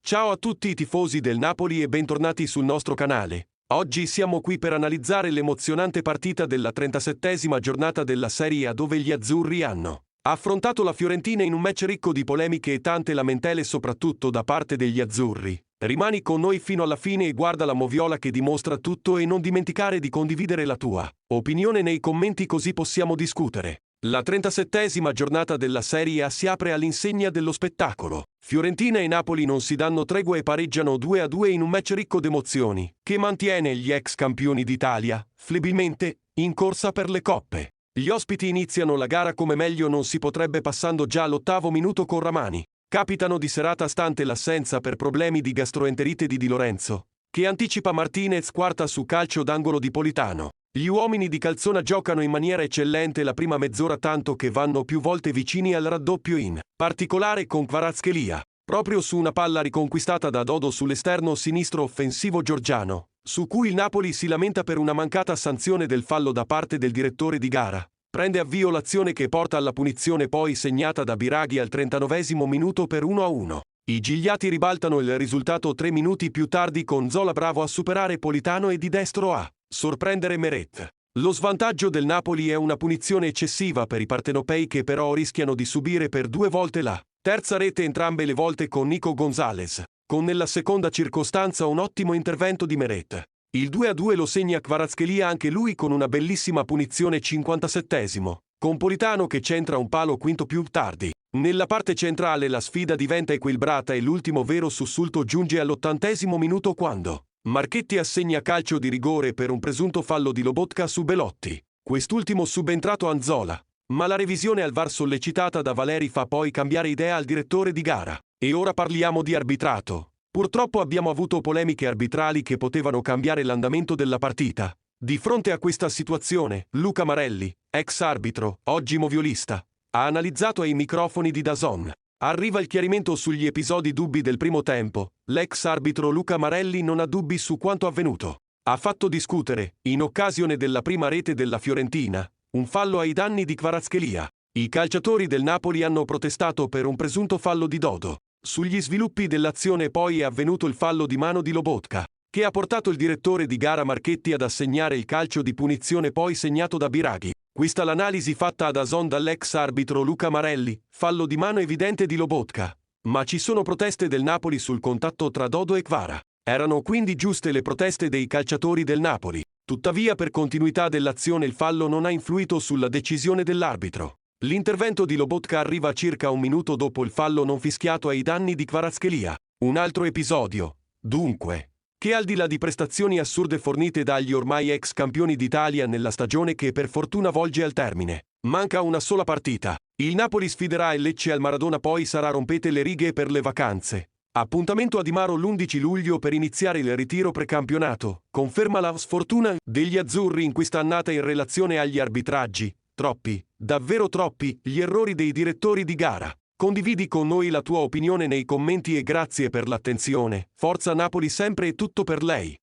Ciao a tutti i tifosi del Napoli e bentornati sul nostro canale. Oggi siamo qui per analizzare l'emozionante partita della 37esima giornata della Serie A dove gli azzurri hanno affrontato la Fiorentina in un match ricco di polemiche e tante lamentele soprattutto da parte degli azzurri. Rimani con noi fino alla fine e guarda la moviola che dimostra tutto e non dimenticare di condividere la tua opinione nei commenti così possiamo discutere. La 37esima giornata della Serie A si apre all'insegna dello spettacolo. Fiorentina e Napoli non si danno tregua e pareggiano 2-2 in un match ricco d'emozioni, che mantiene gli ex campioni d'Italia, flebbilmente, in corsa per le coppe. Gli ospiti iniziano la gara come meglio non si potrebbe passando già all'8° minuto con Ramani. Capitano di serata stante l'assenza per problemi di gastroenterite di Di Lorenzo, che anticipa Martinez quarta su calcio d'angolo di Politano. Gli uomini di Calzona giocano in maniera eccellente la prima mezz'ora tanto che vanno più volte vicini al raddoppio in particolare con Kvaratskhelia, proprio su una palla riconquistata da Dodo sull'esterno sinistro offensivo georgiano, su cui il Napoli si lamenta per una mancata sanzione del fallo da parte del direttore di gara. Prende avvio l'azione che porta alla punizione poi segnata da Biraghi al 39° minuto per 1-1. I gigliati ribaltano il risultato 3 minuti più tardi con Zola bravo a superare Politano e di destro a sorprendere Meret. Lo svantaggio del Napoli è una punizione eccessiva per i partenopei che però rischiano di subire per 2 volte la terza rete entrambe le volte con Nico Gonzalez, con nella seconda circostanza un ottimo intervento di Meret. Il 2-2 lo segna Kvaratskhelia anche lui con una bellissima punizione 57°, con Politano che centra un palo quinto più tardi. Nella parte centrale la sfida diventa equilibrata e l'ultimo vero sussulto giunge all'80° minuto quando Marchetti assegna calcio di rigore per un presunto fallo di Lobotka su Belotti, quest'ultimo subentrato Anzola, ma la revisione al VAR sollecitata da Valeri fa poi cambiare idea al direttore di gara. E ora parliamo di arbitrato. Purtroppo abbiamo avuto polemiche arbitrali che potevano cambiare l'andamento della partita. Di fronte a questa situazione, Luca Marelli, ex arbitro, oggi moviolista, ha analizzato ai microfoni di DAZN. Arriva il chiarimento sugli episodi dubbi del primo tempo. L'ex arbitro Luca Marelli non ha dubbi su quanto avvenuto. Ha fatto discutere, in occasione della prima rete della Fiorentina, un fallo ai danni di Kvaratskhelia. I calciatori del Napoli hanno protestato per un presunto fallo di Dodo. Sugli sviluppi dell'azione poi è avvenuto il fallo di mano di Lobotka, che ha portato il direttore di gara Marchetti ad assegnare il calcio di punizione poi segnato da Biraghi. Questa l'analisi fatta a DAZN dall'ex arbitro Luca Marelli, fallo di mano evidente di Lobotka. Ma ci sono proteste del Napoli sul contatto tra Dodo e Kvara. Erano quindi giuste le proteste dei calciatori del Napoli. Tuttavia per continuità dell'azione il fallo non ha influito sulla decisione dell'arbitro. L'intervento di Lobotka arriva circa un minuto dopo il fallo non fischiato ai danni di Kvaratskhelia. Un altro episodio, dunque, che al di là di prestazioni assurde fornite dagli ormai ex campioni d'Italia nella stagione che per fortuna volge al termine, manca una sola partita. Il Napoli sfiderà il Lecce al Maradona poi sarà rompete le righe per le vacanze. Appuntamento a Di Maro l'11 luglio per iniziare il ritiro precampionato, conferma la sfortuna degli azzurri in questa annata in relazione agli arbitraggi. Troppi, davvero troppi, gli errori dei direttori di gara. Condividi con noi la tua opinione nei commenti e grazie per l'attenzione. Forza Napoli sempre e tutto per lei.